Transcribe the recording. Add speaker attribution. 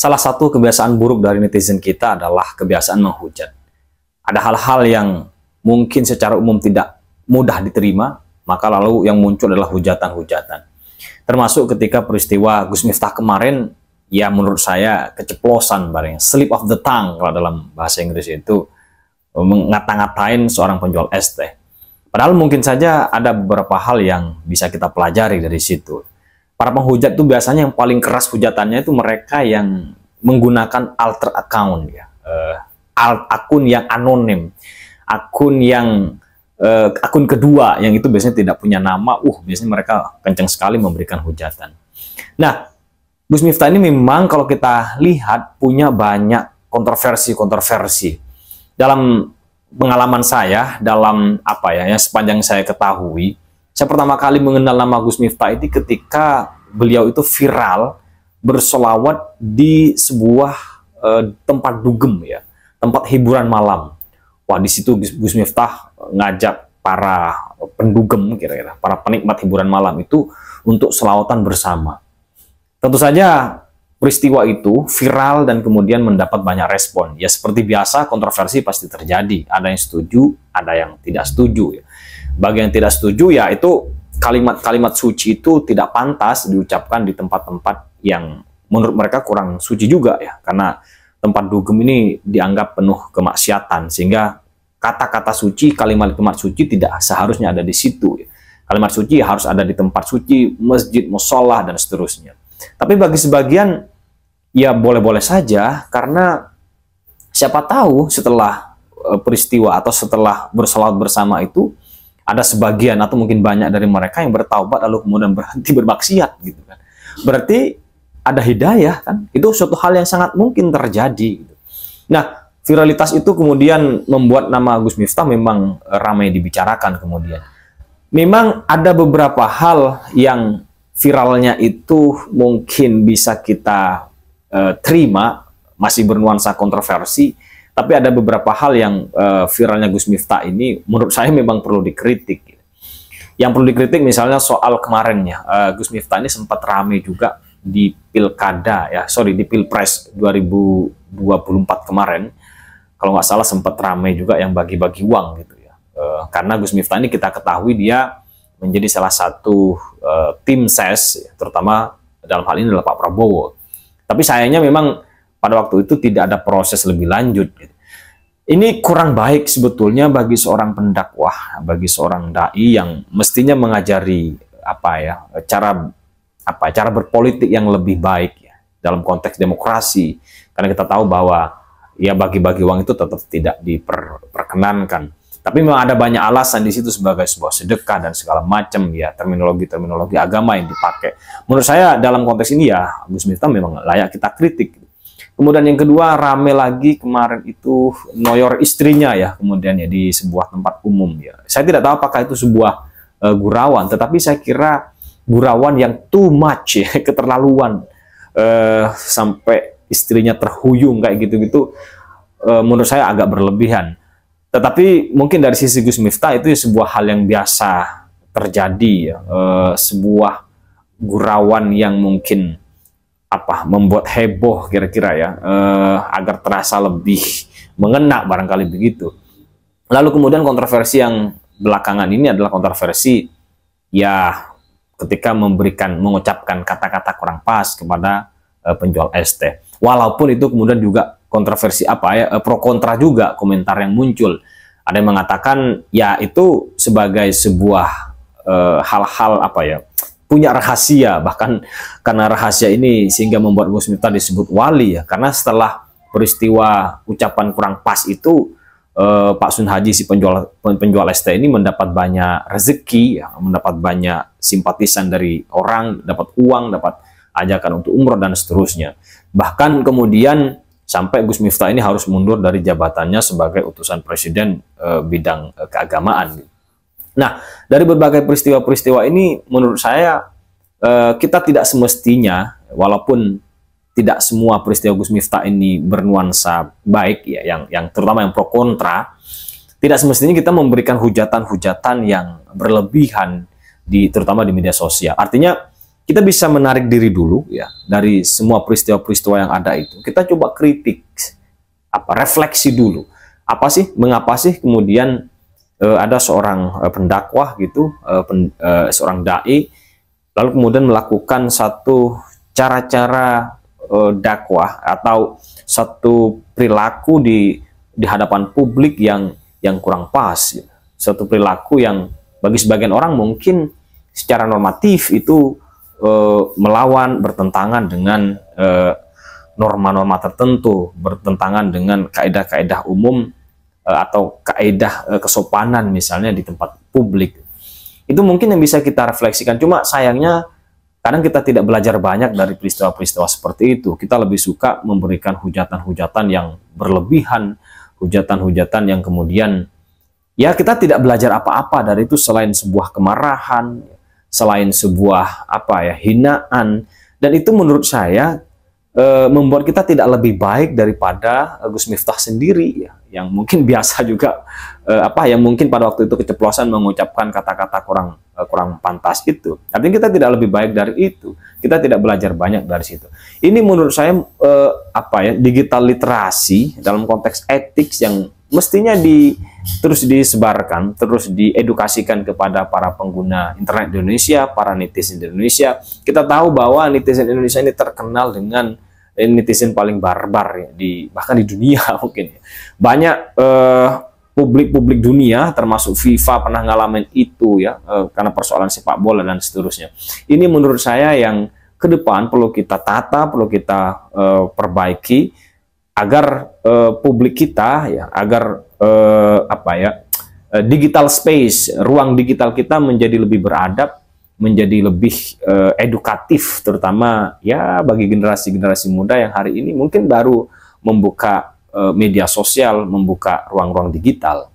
Speaker 1: Salah satu kebiasaan buruk dari netizen kita adalah kebiasaan menghujat. Ada hal-hal yang mungkin secara umum tidak mudah diterima, maka lalu yang muncul adalah hujatan-hujatan. Termasuk ketika peristiwa Gus Miftah kemarin, ya menurut saya keceplosan barangnya, slip of the tongue kalau dalam bahasa Inggris itu, mengata-ngatain seorang penjual es teh. Padahal mungkin saja ada beberapa hal yang bisa kita pelajari dari situ. Para penghujat itu biasanya yang paling keras hujatannya itu mereka yang menggunakan alter account, ya, akun yang anonim, akun kedua yang itu biasanya tidak punya nama. Biasanya mereka kencang sekali memberikan hujatan. Nah, Gus Miftah ini memang kalau kita lihat punya banyak kontroversi. Dalam pengalaman saya, dalam yang sepanjang saya ketahui, saya pertama kali mengenal nama Gus Miftah ini ketika beliau itu viral bersolawat di sebuah tempat dugem, ya, tempat hiburan malam. Wah, di situ Gus Miftah ngajak para pendugem, kira-kira para penikmat hiburan malam itu untuk selawatan bersama. Tentu saja peristiwa itu viral dan kemudian mendapat banyak respon. Ya seperti biasa, kontroversi pasti terjadi. Ada yang setuju, ada yang tidak setuju, ya. Bagi yang tidak setuju, ya itu kalimat-kalimat suci itu tidak pantas diucapkan di tempat-tempat yang menurut mereka kurang suci juga, ya. Karena tempat dugem ini dianggap penuh kemaksiatan, sehingga kata-kata suci, kalimat-kalimat suci tidak seharusnya ada di situ, ya. Kalimat suci harus ada di tempat suci, masjid, mushola, dan seterusnya. Tapi bagi sebagian, ya boleh-boleh saja, karena siapa tahu setelah peristiwa atau setelah bersolawat bersama itu, ada sebagian atau mungkin banyak dari mereka yang bertaubat lalu kemudian berhenti bermaksiat, gitu kan. Berarti ada hidayah, kan? Itu suatu hal yang sangat mungkin terjadi, gitu. Nah, viralitas itu kemudian membuat nama Gus Miftah memang ramai dibicarakan kemudian. Memang ada beberapa hal yang viralnya itu mungkin bisa kita terima, masih bernuansa kontroversi, tapi ada beberapa hal yang viralnya Gus Miftah ini menurut saya memang perlu dikritik. Yang perlu dikritik misalnya soal kemarinnya, Gus Miftah ini sempat rame juga di pilkada, di Pilpres 2024 kemarin. Kalau nggak salah sempat rame juga yang bagi-bagi uang, gitu ya. Karena Gus Miftah ini kita ketahui dia menjadi salah satu tim ses, terutama dalam hal ini adalah Pak Prabowo. Tapi sayangnya memang pada waktu itu tidak ada proses lebih lanjut. Ini kurang baik sebetulnya bagi seorang pendakwah, bagi seorang dai yang mestinya mengajari cara berpolitik yang lebih baik, ya, dalam konteks demokrasi. Karena kita tahu bahwa ya bagi-bagi uang itu tetap tidak diperkenankan. Tapi memang ada banyak alasan di situ sebagai sebuah sedekah dan segala macam, ya, terminologi agama yang dipakai. Menurut saya dalam konteks ini ya Gus Miftah memang layak kita kritik. Kemudian yang kedua, rame lagi kemarin itu noyor istrinya, ya, kemudian ya di sebuah tempat umum, ya. Saya tidak tahu apakah itu sebuah gurauan, tetapi saya kira gurauan yang too much, ya, keterlaluan, sampai istrinya terhuyung kayak gitu-gitu. Menurut saya agak berlebihan. Tetapi mungkin dari sisi Gus Miftah itu sebuah hal yang biasa terjadi, ya. Sebuah gurauan yang mungkin membuat heboh kira-kira, ya, agar terasa lebih mengena barangkali begitu. Lalu kemudian kontroversi yang belakangan ini adalah kontroversi, ya, ketika mengucapkan kata-kata kurang pas kepada penjual es teh. Walaupun itu kemudian juga kontroversi pro kontra juga komentar yang muncul. Ada yang mengatakan ya itu sebagai sebuah hal-hal punya rahasia, bahkan karena rahasia ini sehingga membuat Gus Miftah disebut wali, ya, karena setelah peristiwa ucapan kurang pas itu Pak Sun Haji, si penjual es teh ini mendapat banyak rezeki, ya, mendapat banyak simpatisan dari orang, dapat uang, dapat ajakan untuk umroh dan seterusnya. Bahkan kemudian sampai Gus Miftah ini harus mundur dari jabatannya sebagai utusan presiden bidang keagamaan. Nah, dari berbagai peristiwa-peristiwa ini menurut saya kita tidak semestinya, walaupun tidak semua peristiwa Gus Miftah ini bernuansa baik, ya, yang terutama yang pro kontra, tidak semestinya kita memberikan hujatan-hujatan yang berlebihan terutama di media sosial. Artinya kita bisa menarik diri dulu ya dari semua peristiwa-peristiwa yang ada itu. Kita coba kritik, refleksi dulu. Mengapa sih kemudian ada seorang pendakwah gitu, seorang dai, lalu kemudian melakukan satu cara-cara dakwah atau satu perilaku di hadapan publik yang kurang pas, gitu. Suatu perilaku yang bagi sebagian orang mungkin secara normatif itu melawan, bertentangan dengan norma-norma tertentu, bertentangan dengan kaedah-kaedah umum atau kaedah kesopanan misalnya di tempat publik. Itu mungkin yang bisa kita refleksikan. Cuma sayangnya kadang kita tidak belajar banyak dari peristiwa-peristiwa seperti itu. Kita lebih suka memberikan hujatan-hujatan yang berlebihan, hujatan-hujatan yang kemudian ya kita tidak belajar apa-apa dari itu selain sebuah kemarahan, selain sebuah hinaan, dan itu menurut saya membuat kita tidak lebih baik daripada Gus Miftah sendiri ya, yang mungkin biasa juga yang mungkin pada waktu itu keceplosan mengucapkan kata-kata kurang pantas itu. Artinya kita tidak lebih baik dari itu. Kita tidak belajar banyak dari situ. Ini menurut saya digital literasi dalam konteks etik yang mestinya terus disebarkan, terus diedukasikan kepada para pengguna internet di Indonesia, para netizen di Indonesia. Kita tahu bahwa netizen Indonesia ini terkenal dengan netizen paling barbar ya, bahkan di dunia mungkin. Banyak publik dunia, termasuk FIFA pernah ngalamin itu ya, karena persoalan sepak bola dan seterusnya. Ini menurut saya yang ke depan perlu kita tata, perlu kita perbaiki, agar publik kita ya, agar digital space, ruang digital kita menjadi lebih beradab, menjadi lebih edukatif, terutama ya bagi generasi-generasi muda yang hari ini mungkin baru membuka media sosial, membuka ruang-ruang digital.